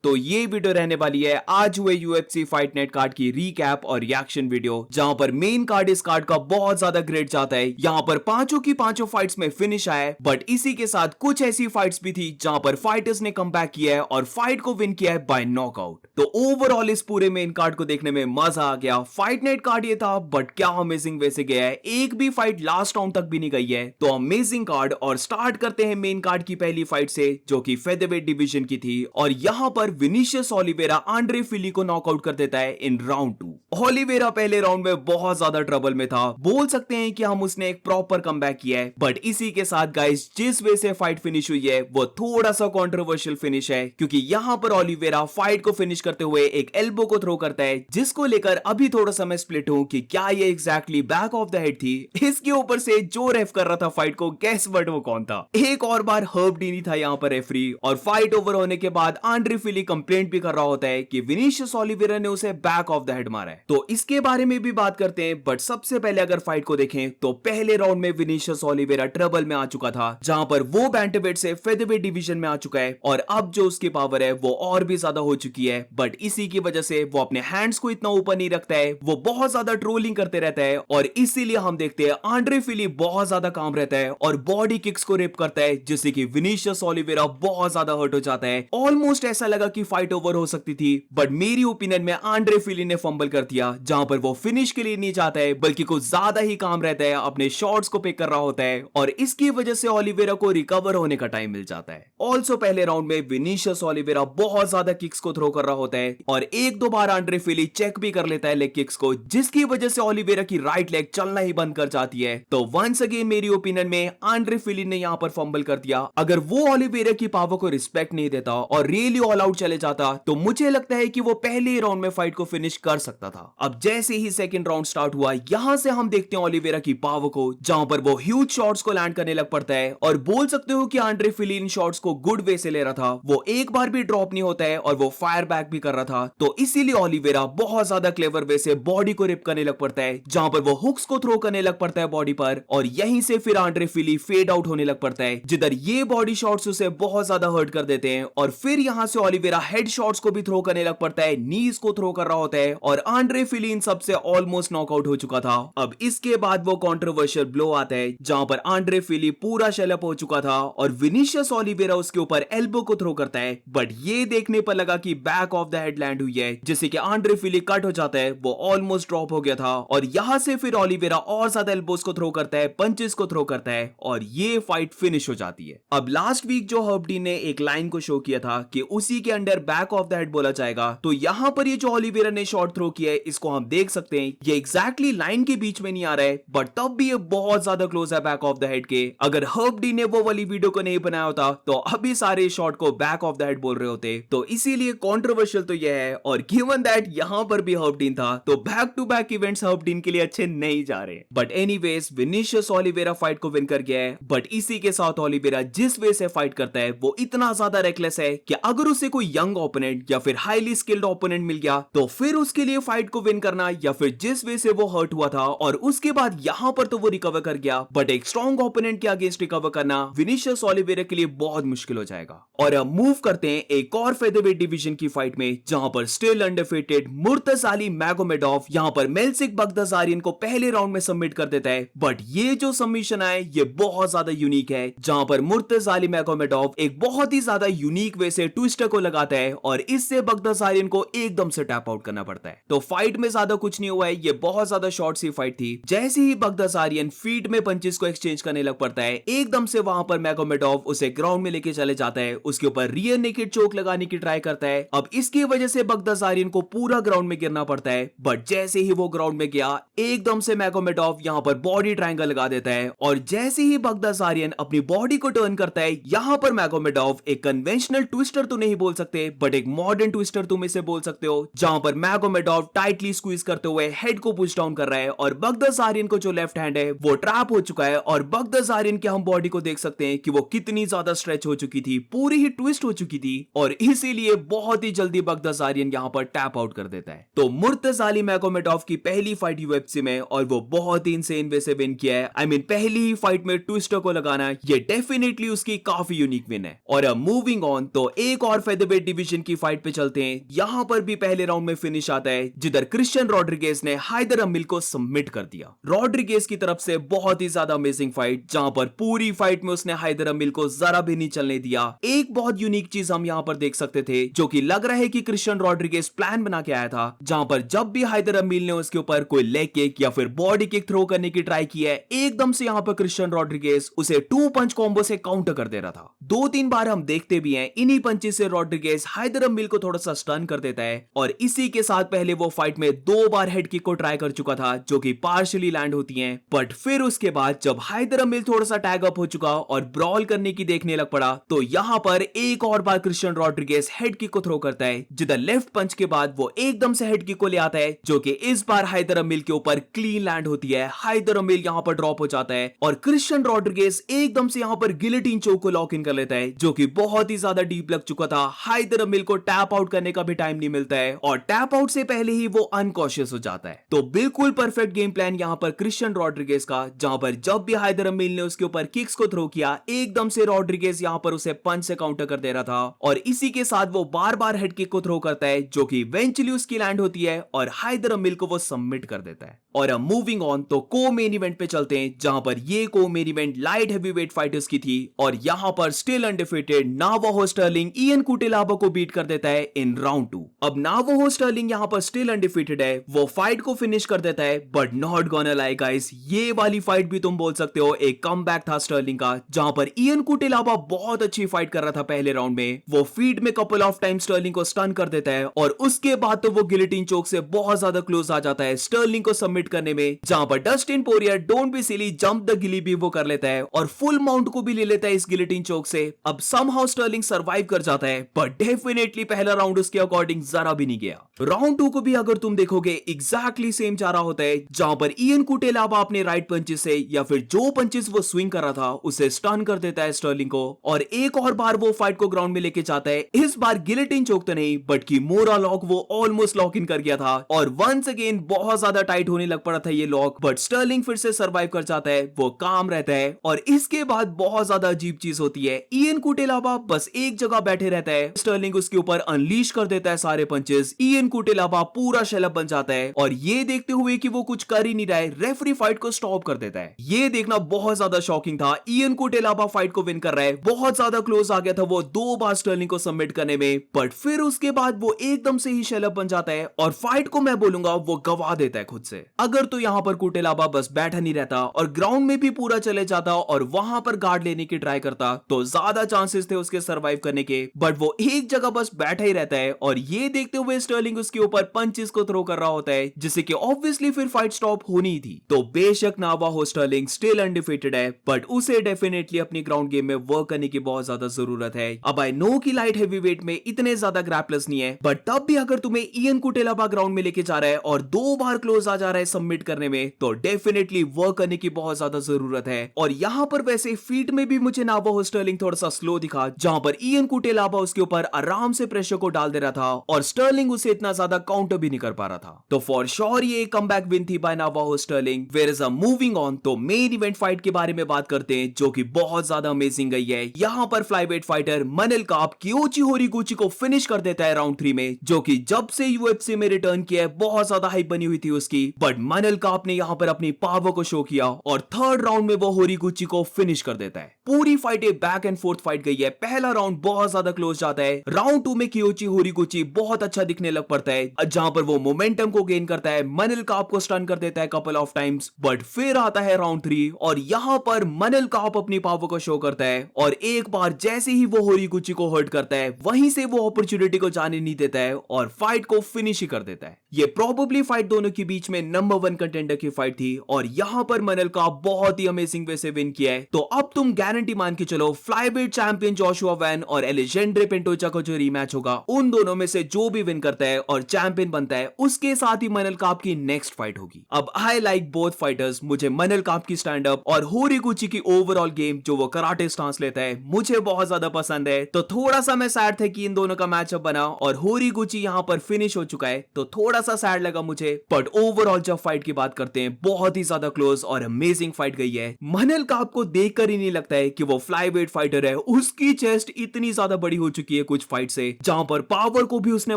तो ये वीडियो रहने वाली है आज हुए यूएफसी फाइट नेट कार्ड की रीकैप और रिएक्शन वीडियो, जहां पर मेन कार्ड इस कार्ड का बहुत ज्यादा ग्रेड जाता है। यहां पर पांचों की पांचों फाइट्स में फिनिश आया है, बट इसी के साथ कुछ ऐसी फाइट्स भी थी जहां पर फाइटर्स ने कमबैक किया है और फाइट को विन किया है बाय नॉकआउट। तो ओवरऑल इस पूरे मेन कार्ड को देखने में मजा आ गया। फाइट नेट कार्ड ये था, बट क्या अमेजिंग वे से गया है, एक भी फाइट लास्ट राउंड तक भी नहीं गई है। तो अमेजिंग कार्ड। और स्टार्ट करते हैं मेन कार्ड की पहली फाइट से, जो कि फेदरवेट डिवीजन की थी। और यहां पर विनिशियस ओलिवेरा आंड्रे फिली को नॉकआउट कर देता है इन राउंड 2। ओलिवेरा पहले राउंड में बहुत ज्यादा ट्रबल में था, बोल सकते हैं कि हम उसने एक प्रॉपर कमबैक किया है। बट इसी के साथ गाइस, जिस वे से फाइट फिनिश हुई है वो थोड़ा सा कंट्रोवर्शियल फिनिश है, क्योंकि यहां पर ओलिवेरा फाइट को फिनिश करते हुए एक एल्बो को थ्रो करता है, जिसको लेकर अभी थोड़ा सा मैं स्प्लिट हूं कि क्या ये exactly back of the head थी। इसके ऊपर से जो रेफ कर रहा था फाइट को, गेस बट वो कौन था? एक और बार हर्ब डीनी था यहां पर रेफरी। और फाइट ओवर होने के बाद आंड्रे फिली कंप्लेंट भी कर रहा होता है कि विनिशियस ओलिवेरा ने उसे बैक ऑफ द हेड मारा है। तो इसके बारे में भी बात करते हैं, बट सबसे पहले अगर फाइट को देखें तो पहले राउंड में विनिशियस ओलिवेरा ट्रबल में आ चुका था, जहां पर वो बैंटरवेट से फेदरवेट डिवीजन में आ चुका है। और अब जो उसकी पावर है वो और भी ज्यादा हो चुकी है, बट इसी की वजह से वो अपने हैंड्स को इतना ऊपर नहीं रखता है, वो बहुत ज्यादा ट्रोलिंग करते रहता है। और इसीलिए हम देखते हैं आंड्रे फिली बहुत ज्यादा काम रहता है और बॉडी किक्स को रेप करता है, जिससे कि विनिशियस ओलिवेरा बहुत ज्यादा हर्ट हो जाता है। ऑलमोस्ट ऐसा लगा कि फाइट ओवर हो सकती थी, बट मेरी ओपिनियन में आंड्रे फिली ने फंबल कर दिया, जहां पर वो फिनिश के लिए नहीं चाहता है, बल्कि कुछ ज्यादा ही काम रहता है, अपने शॉट्स को पिक कर रहा होता है। और इसकी वजह से ओलिवेरा को रिकवर होने का टाइम मिल जाता है। ऑल्सो पहले राउंड में विनिशियस ओलिवेरा बहुत ज्यादा किक्स को थ्रो कर रहा होता है, और एक दो बार आंड्रे फिली चेक भी कर लेता है लेग किक्स को, जिसकी वजह से ओलिवेरा की राइट लेग चलना ही बंद कर जाती है। तो वंस अगेन मेरी ओपिनियन में आंड्रे फिली ने यहां पर फंबल कर दिया। अगर वो ओलिवेरा की पावर को रिस्पेक्ट नहीं देता और रियली ऑल आउट चले जाता, तो मुझे लगता है कि वो पहले ही राउंड में फाइट को फिनिश कर सकता था। अब जैसे ही सेकंड राउंड स्टार्ट हुआ, यहां से हम देखते हैं ओलिवेरा की पावर को, जहां पर वो ह्यूज शॉट्स को लैंड करने लग पड़ता है। और बोल सकते हो कि आंड्रे फिली इन शॉट्स को गुड वे से ले रहा था, वो एक बार भी ड्रॉप नहीं होता है और वो फायर बैक भी कर रहा था। तो इसीलिए ओलिवेरा बहुत ज्यादा क्लेवर वे से बॉडी को रिप करने लग पड़ता है, जहां पर वो हुक्स को थ्रो करने लग पड़ता है बॉडी पर। और यहीं से फिर आंड्रे फिली फेड आउट होने लग पड़ता है, जिधर ये बॉडी शॉट्स उसे बहुत ज्यादा हर्ट कर देते हैं। और फिर यहां से ओलिवेरा हेड शॉट्स को भी थ्रो करने लग पड़ता है, नीज को थ्रो कर रहा होता है, और आंड्रे फिली इन सबसे ऑलमोस्ट नॉकआउट हो चुका था। अब इसके बाद वो कंट्रोवर्शियल ब्लो आता है, जहां पर आंड्रे फिली पूरा शेलअप हो चुका था और विनिशियस ओलिवेरा उसके ऊपर एल्बो को थ्रो करता है। बट ये देखने पर लगा कि back of the head land हुई है, जिससे कि आंड्रे फिली कट हो जाता है, वो ऑलमोस्ट ड्रॉप हो गया था। और यहां से फिर ओलिवेरा और ज्यादा एल्बोस को थ्रो करता है, पंचेस को थ्रो करता है, और ये फाइट फिनिश हो जाती है। अब लास्ट वीक जो हर्ब डी ने एक लाइन को शो किया था कि उसी के under back of the head बोला जाएगा, तो यहां पर ये जो ओलिवेरा ने शॉट थ्रो किया है, इसको हम देख सकते हैं ये एग्जैक्टली लाइन के बीच में नहीं आ रहा है, बट तब भी ये बहुत ज्यादा क्लोज है बैक ऑफ द हेड के। अगर हर्ब डी ने वो वाली वीडियो को नहीं बनाया होता, तो अभी सारे शॉट को बैक ऑफ द हेड बोल रहे होते। तो इसीलिए कंट्रोवर्शियल तो यह है। और गिवन दैट यहां पर भी हर्ब डीन था, तो back to back events Herb Dean के लिए अच्छे नहीं जा रहे। But anyways, Vinicius Oliveira fight को विन कर गया है। बट इसी के साथ ओलिवेरा जिस वे से फाइट करता है वो इतना ज्यादा रेकलेस है कि अगर उसे कोई यंग ओपोनेंट या फिर हाईली स्किल्ड ओपोनेंट मिल गया, तो फिर उसके लिए फाइट को विन करना, या फिर जिस वे से वो हर्ट हुआ था और उसके बाद यहां पर तो वो रिकवर कर गया, बट एक स्ट्रॉन्ग ओपोनेंट के अगेंस्ट रिकवर करना विनिशियस ओलिवेरा के लिए बहुत मुश्किल हो जाएगा। और अब मूव करते हैं एक और फेदरवेट डिवीजन की फाइट में, जहां पर स्टिल अनडिफीटेड मुर्तजाली मैगोमेडोव यहां पर मेल्सिक बगदासारियन को पहले राउंड में सबमिट कर देता है। बट ये जो सबमिशन आए ये बहुत ज्यादा यूनिक है, जहां पर मुर्तजाली मैगोमेडोव एक बहुत ही ज्यादा यूनिक वे से ट्विस्टर को लगाता है, और इससे बगदासारियन को एकदम से टैप आउट करना पड़ता है। तो फाइट में ज्यादा कुछ नहीं हुआ है, ये बहुत ज्यादा शॉर्ट सी फाइट थी। जैसे ही बगदासारियन फीट में पंचेस को एक्सचेंज करने लग पड़ता है, एकदम से वहां पर मैगोमेडोव उसे ग्राउंड में लेके चले जाता है, उसके ऊपर रियर नेकेड चोक लगाने की ट्राई करता है। अब इसकी वजह से बगदासारियन को पूरा ग्राउंड में गिरना पड़ता है, बट जैसे ही वो ग्राउंड में गया, एकदम से मैगोमेडोव यहां पर बॉडी ट्रायंगल लगा देता है। और जैसे ही बगदासारियन अपनी बॉडी को टर्न करता है, यहां पर मैगोमेडोव एक कन्वेंशनल ट्विस्टर तो नहीं बोल सकते, बट एक मॉडर्न ट्विस्टर तुम इसे बोल सकते हो, जहां पर मैगोमेडोव टाइटली स्क्वीज करते हुए हेड को पुश डाउन कर रहा है, और बगदासारियन को जो लेफ्ट हैंड है वो ट्रैप हो चुका है। और बगदासारियन की हम बॉडी को देख सकते हैं कि वो कितनी ज्यादा स्ट्रेच हो चुकी थी, पूरी ही ट्विस्ट हो चुकी थी, और इसीलिए बहुत ही जल्दी बगदासारियन यहां पर टैप आउट कर देता है। तो मुर्तजाली मैगोमेडोव की पहली फाइट यूएफसी में, और वो बहुत ही इंसेन वे से विन किया है। आई मीन पहली ही फाइट में ट्विस्टर को लगाना, ये डेफिनेटली उसकी काफी यूनिक विन है। और अब मूविंग ऑन, तो एक और फेदरवेट वेट डिवीजन की फाइट पे चलते हैं। यहाँ पर भी पहले राउंड में फिनिश आता है जिधर क्रिश्चियन रॉड्रिगेज ने हैदर अमील को सबमिट कर दिया। रॉड्रिगेज की तरफ से बहुत ही ज्यादा अमेजिंग फाइट, जहां पर पूरी फाइट में उसने हैदर अमील को जरा भी नहीं चलने दिया। एक बहुत यूनिक चीज हम यहाँ पर देख सकते थे, जो कि लग रहा है कि क्रिश्चियन रॉड्रिगेज प्लान बना के आया था, जहां पर जब भी हैदर अमील ने उसके ऊपर कोई लेग किक या फिर बॉडी किक थ्रो करने की ट्राई की है, एकदम से यहाँ पर क्रिश्चियन रॉड्रिगेज उसे 2 पंच कॉम्बो से काउंटर कर दे रहा था। 2-3 बार हम देखते भी हैं इन्हीं पंचेस से रॉड्रिगेज हैदर अमील को थोड़ा सा स्टन कर देता है, और इसी के साथ पहले वो फाइट में 2 बार हेड किक को ट्राई कर चुका था, जो कि पार्शियली लैंड होती हैं। बट फिर उसके बाद जब हैदर अमील थोड़ा सा टैग अप हो चुका और ब्रॉल करने की देखने लग पड़ा, तो यहाँ पर एक और बार क्रिश्चियन रॉड्रिगेज हेड किक को थ्रो करता है, जिधर लेफ्ट पंच के बाद वो एकदम से हेड किक को ले आता है, जो कि इस बार हैदर अमील के ऊपर क्लीन लैंड होती है। हैदर अमील यहाँ पर ड्रॉप हो जाता है और क्रिश्चियन रॉड्रिगेज एकदम से यहाँ पर गिलेटिन चोक को लॉक इन कर लेता है, जो कि बहुत ही ज्यादा डीप लग चुका था। हैदर अमील को टैप आउट करने का भी टाइम नहीं मिलता है और टैप आउट से पहले ही वो अनकॉशियस हो जाता है। तो बिल्कुल परफेक्ट गेम प्लान यहाँ पर क्रिश्चियन रॉड्रिगेज का, जहां पर जब भी हैदर अमील ने उसके ऊपर किक्स को थ्रो किया, एकदम से रॉड्रिगेज यहाँ पर उसे पंच से काउंटर कर दे रहा था, और इसी के साथ वो बार बार हेड किक को थ्रो करता है, जो कि इवेंचुअली उसकी लैंड होती है और हैदर अमील को वो सबमिट कर देता है। और अब मूविंग ऑन तो को मेन इवेंट पे चलते हैं, जहां पर ये को main event light heavyweight fighters की थी, और यहां पर स्टिल अनडिफीटेड नावाहो स्टर्लिंग इयन कुटेलाबा को बीट कर देता है इन राउंड 2। अब नावाहो स्टर्लिंग यहां पर स्टिल अनडिफीटेड है, वो फाइट को फिनिश कर देता है, but not gonna lie guys, ये वाली फाइट भी तुम बोल सकते हो एक कमबैक था स्टर्लिंग का, जहां पर इयन कुटेलाबा बहुत अच्छी फाइट कर रहा था पहले राउंड में। वो फीट में कपल ऑफ टाइम स्टर्लिंग को स्टन कर देता है, और उसके बाद तो वो गिलेटिन चोक से बहुत ज्यादा क्लोज आ जाता है स्टर्लिंग को सबमिट करने में, जहां पर Dustin Poirier don't be silly jump the गिली भी वो कर लेता है और फुल माउंट को भी ले लेता है इस गिलेटिन चोक से। अब समहाउ स्टर्लिंग सर्वाइव कर जाता है, बट डेफिनेटली पहला राउंड उसके अकॉर्डिंग जरा भी नहीं गया। राउंड 2 को भी अगर तुम देखोगे एग्जैक्टली सेम जा रहा होता है, जहां पर इयन कुटेलाबा अपने राइट पंचेस से या फिर जो पंचेस वो स्विंग कर रहा था उसे स्टन कर देता है स्टर्लिंग को, और एक और बार वो फाइट को ग्राउंड में लेके जाता है। इस बार गिलेटिन चोक तो नहीं, बट की मोरा लॉक वो ऑलमोस्ट लॉक इन कर गया था, और वंस अगेन बहुत ज्यादा टाइट होने लग पड़ा था ये लॉक, बट स्टर्लिंग फिर से सर्वाइव कर जाता है, वो काम रहता है। और इसके बाद बहुत ज्यादा अजीब चीज होती है, इयन कुटेलाबा बस एक जगह बैठे रहता है, स्टर्लिंग उसके ऊपर अनलीश कर देता है सारे पंचेस, इयन कुटेलाबा पूरा शेलअप बन जाता है, और ये देखते हुए कि वो कुछ कर ही नहीं रहा है, रेफरी फाइट को स्टॉप कर देता है। ये देखना बहुत ज्यादा शॉकिंग था, इयन कुटेलाबा फाइट को विन कर रहा है, बहुत ज्यादा क्लोज आ गया था वो 2 बार स्टर्लिंग को सबमिट करने में, बट फिर उसके बाद वो एकदम से ही शेलअप बन जाता है और फाइट को मैं बोलूंगा वो गवा देता है खुद से। अगर तो यहाँ पर कुटेलाबा बस बैठा नहीं रहता और ग्राउंड में भी पूरा चले जाता और वहां पर गार्ड लेने की ट्राई करता, तो ज्यादा चांसेस थे उसके सरवाइव करने के, बट वो एक जगह बस बैठा ही रहता है, और ये देखते हुए स्टर्लिंग उसके ऊपर पंचेस को थ्रो कर रहा होता है, जिससे कि ऑब्वियसली फिर फाइट स्टॉप होनी थी। तो बेशक नावाहो स्टर्लिंग स्टिल अनडिफीटेड है, बट उसे डेफिनेटली अपनी ग्राउंड गेम में वर्क करने की बहुत ज्यादा जरूरत है। अब आई नो कि लाइट हेवीवेट में इतने ज्यादा ग्रैपलर्स नहीं है, बट तब भी अगर तुम्हें इयन कुटेलाबा ग्राउंड में लेके जा रहा है और 2 बार क्लोज आ जा रहा है सबमिट करने में, तो डेफिनेटली वर्क करने की बहुत ज्यादा जरूरत है। और यहाँ पर वैसे फीट में भी मुझे नावाहो स्टर्लिंग थोड़ा सा स्लो दिखा, जहां पर इयन कुटेलाबा उसके ऊपर आराम से प्रेशर को डाल दे रहा था और स्टर्लिंग उसे इतना ज्यादा काउंटर भी नहीं कर पा रहा था। तो फॉर श्योर ये कमबैक विन थी by Navajo Sterling. Where is a moving on to main event fight के बारे में बात करते हैं, जो कि बहुत ज्यादा अमेजिंग गई है। यहाँ पर फ्लाईवेट फाइटर मनल काप कियोची होरिगुची को फिनिश कर देता है राउंड 3 में, जो कि जब से यूएफसी में रिटर्न किया है बहुत ज्यादा हाइप बनी हुई थी उसकी, बट मनल काप ने यहाँ पर अपनी पावर को शो किया और थर्ड राउंड में वो होरिगुची को फिनिश कर देता है। पूरी फाइट एक बैक एंड फोर्थ फाइट गई है, पहला राउंड बहुत ज्यादा क्लोज जाता है, राउंड 2 में कियोची होरिगुची बहुत अच्छा दिखने लग पड़ता है, जहां पर वो मोमेंटम को गेन करता है, मनल काप को स्टन कर देता है कपल ऑफ टाइम्स, बट फिर आता है राउंड 3 और यहाँ पर मनल काप अपनी पावर को शो करता है, और एक बार जैसे ही वो होरिगुची को हर्ट करता है, वहीं से वो अपॉर्चुनिटी को जाने नहीं देता है और फाइट को फिनिश ही कर देता है। ये प्रोबेबली फाइट दोनों के बीच में नंबर 1 कंटेंडर की फाइट थी, और यहाँ पर मनल काप बहुत ही अमेजिंग वे से विन किया है। तो अब तुम गारंटी मान के चलो फ्लाईवेट चैंपियन जोशुआ वैन और एलेजेंड्रे पेंटोचा का जो रीमैच होगा, उन दोनों में से जो भी विन करता है और चैंपियन बनता है, उसके साथ ही मनल काप की नेक्स्ट फाइट होगी। अब आई लाइक बोथ फाइटर्स, मुझे मनल काप की स्टैंड अप और होरिगुची की ओवरऑल गेम जो वो कराटे स्टांस लेता है मुझे बहुत ज्यादा पसंद है। तो थोड़ा सा मैं सैड था कि इन दोनों का मैचअप बना और होरिगुची यहाँ पर फिनिश हो चुका है, तो थोड़ा सा सैड लगा मुझे, बट ओवरऑल जब फाइट की बात करते हैं बहुत ही ज्यादा क्लोज और अमेजिंग फाइट गई है। मनल काप को देखकर ही नहीं लगता है कि वो फ्लाईवेट फाइटर है, उसकी चेस्ट इतनी ज्यादा बड़ी हो चुकी है है कुछ फाइट से, जहां पर पावर को भी उसने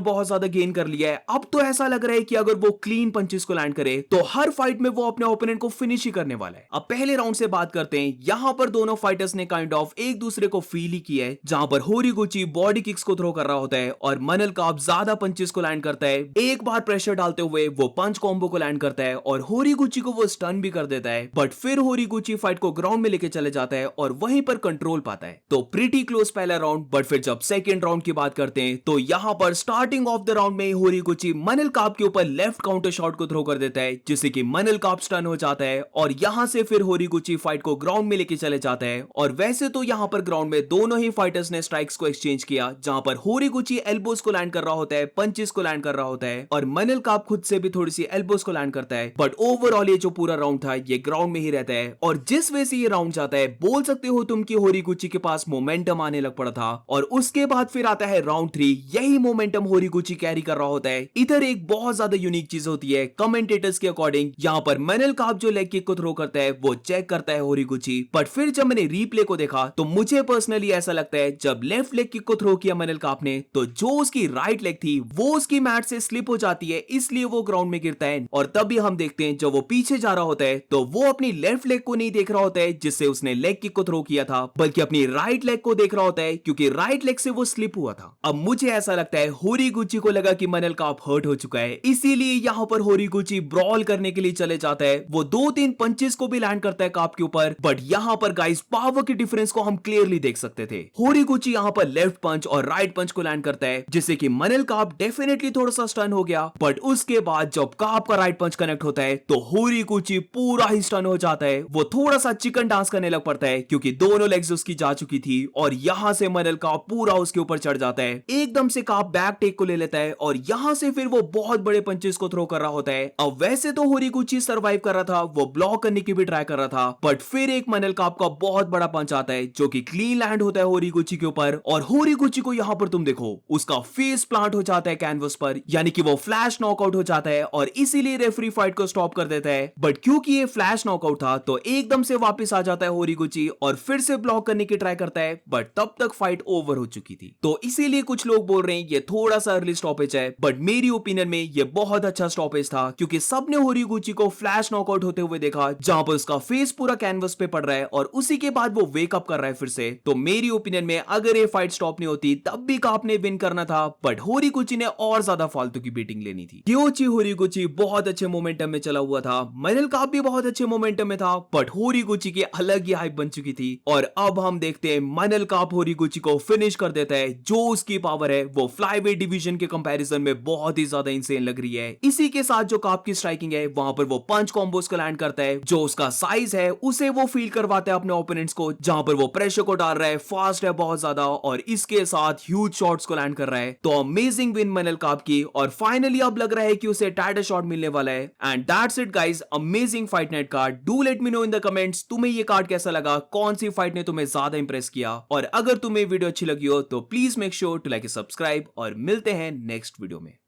बहुत ज्यादा गेन कर लिया है। अब तो ऐसा लग रहा है कि अगर वो क्लीन पंचेस को लैंड करे तो हर फाइट में वो अपने ओपोनेंट को फिनिश ही करने वाला है। अब पहले राउंड से बात करते हैं। यहां पर दोनों फाइटर्स ने काइंड ऑफ एक दूसरे को फील ही किया है, जहां पर होरिगुची बॉडी किक्स को थ्रो कर रहा होता है और मनल काप ज्यादा पंचेस को लैंड करता है। एक बार प्रेशर डालते हुए वो पंच कॉम्बो को लैंड करता है और होरिगुची को वो स्टन भी कर देता है, बट फिर होरिगुची फाइट को ग्राउंड में लेके चले जाता है और वहीं पर कंट्रोल पाता है। तो प्रीटी क्लोज पहला राउंड। बट फिर जब सेकंड राउंड की बात करते हैं तो यहां पर स्टार्टिंग ऑफ द राउंड में होरिगुची मनल काप के ऊपर लेफ्ट काउंटर शॉट को थ्रो कर देता है, जिससे कि मनल काप स्टन हो जाता है और यहां से फिर होरिगुची फाइट को ग्राउंड में लेके चले जाता है। और वैसे तो यहां पर ग्राउंड में दोनों ही फाइटर्स ने स्ट्राइक्स को एक्सचेंज किया, जहां पर होरिगुची एल्बोस को लैंड कर रहा होता है, पंचेस को लैंड कर रहा होता है और मनल काप खुद से भी थोड़ी सी एल्बोस को लैंड करता है। बट ओवरऑल ये जो पूरा राउंड था ये ग्राउंड में ही रहता है। और जिस वजह से ये राउंड जाता है, बोल सकते हो तुम कि होरिगुची के पास मोमेंटम आने लग पड़ा था। और उसके बाद फिर आता है राउंड 3। यही मोमेंटम होरिगुची कैरी कर रहा होता है। इधर एक बहुत ज्यादा यूनिक चीज होती है कमेंटेटर्स के अकॉर्डिंग। यहाँ पर मनल काप जो लेग किक को थ्रो करता है वो चेक करता है होरिगुची, बट फिर जब मैंने रीप्ले को देखा तो मुझे पर्सनली ऐसा लगता है जब लेफ्ट लेग किक को थ्रो किया मनल काप ने, तो जो उसकी राइट लेग थी वो उसकी मैट से स्लिप हो जाती है, इसलिए वो ग्राउंड में गिरता है। और तभी हम देखते हैं जब वो पीछे जा रहा होता है तो वो अपनी लेफ्ट लेग को नहीं देख रहा होता है जिससे उसने लेग किक को थ्रो किया था, बल्कि अपनी राइट लेग को देख रहा होता है, क्योंकि राइट लेग से वो स्लिप हुआ था। अब मुझे ऐसा लगता है होरिगुची को लगा कि मनल काप हर्ट हो चुका है, इसीलिए यहाँ पर होरिगुची ब्रॉल करने के लिए चले जाता है। वो 2-3 पंचेस को भी लैंड करता है काप के ऊपर, बट यहाँ पर गाइस पावर के डिफरेंस को हम क्लियरली देख सकते थे। होरिगुची यहाँ पर लेफ्ट पंच और राइट पंच को लैंड करता है, जिससे कि मनल काप डेफिनेटली थोड़ा सा स्टन हो गया। बट उसके बाद जब काप का राइट पंच कनेक्ट होता है तो होरिगुची पूरा ही स्टन हो जाता है। वो थोड़ा सा चिकन डांस करने लग पड़ता है, क्योंकि दोनों लेग्स उसकी जा चुकी थी और यहाँ से मनल काप पूरा उसके ऊपर चढ़ जाता है। एकदम से काप बैक टेक को ले लेता है और यहाँ से फिर वो बहुत बड़े पंचेस को थ्रो कर रहा होता है। अब वैसे तो होरिगुची सर्वाइव कर रहा था, वो ब्लॉक करने की भी ट्राई कर रहा था, बट फिर एक मनल काप का बहुत बड़ा पंच आता है जो कि क्लीन लैंड होता है होरिगुची के ऊपर। और होरिगुची को यहाँ पर तुम देखो उसका फेस प्लांट हो जाता है कैनवस पर, यानी कि वो फ्लैश नॉकआउट हो जाता है और इसीलिए रेफरी फाइट को स्टॉप कर देता है। बट क्योंकि ये फ्लैश नॉकआउट था तो एकदम से वापस आ जाता है होरिगुची और फिर से ब्लॉक करने की ट्राई करता है, बट तब तक फाइट ओवर हो चुकी थी। तो इसीलिए कुछ लोग बोल रहे हैं ये थोड़ा सा अर्ली स्टॉपेज है, बट मेरी ओपिनियन में ये बहुत अच्छा स्टॉपेज था, क्योंकि सबने होरिगुची को फ्लैश नॉकआउट होते हुए देखा, जहां पर उसका फेस पूरा कैनवस पे पड़ रहा है और उसी के बाद वो वेकअप कर रहा है फिर से। तो मेरी ओपिनियन में अगर ये फाइट स्टॉप नहीं होती तब भी काप ने विन करना था, बट होरिगुची ने और ज्यादा फालतू की बीटिंग लेनी थी। क्योंकि होरिगुची बहुत अच्छे मोमेंटम में चला हुआ था, मनल काप भी बहुत अच्छे मोमेंटम में था, बट होरिगुची की अलग ही हाइप बन चुकी थी। और अब हम देखते हैं मनल काप होरिगुची को फिनिश कर देता है। जो उसकी पावर है वो फ्लाईवेट डिवीजन के कंपैरिजन में बहुत ही ज्यादा इंसेन लग रही है। इसी के साथ जो काप की स्ट्राइकिंग है वहां पर वो पंच कॉम्बोस को लैंड करता है, जो उसका साइज है उसे वो फील करवाता है अपने ओपोनेंट्स को, जहां पर वो प्रेशर को डाल रहा है, फास्ट है बहुत ज्यादा और इसके साथ ह्यूज शॉट्स को लैंड कर रहा है। तो अमेजिंग विन मनल काप की और फाइनली अब लग रहा है कि उसे टाइटल शॉट मिलने वाला है। And that's it guys, amazing fight night card. Do let me know in the comments तुम्हें ये कार्ड कैसा लगा, कौन सी फाइट ने तुम्हें ज्यादा इंप्रेस किया। और अगर तुम्हें वीडियो अच्छी लगी हो तो please make sure to like subscribe और मिलते हैं नेक्स्ट वीडियो में।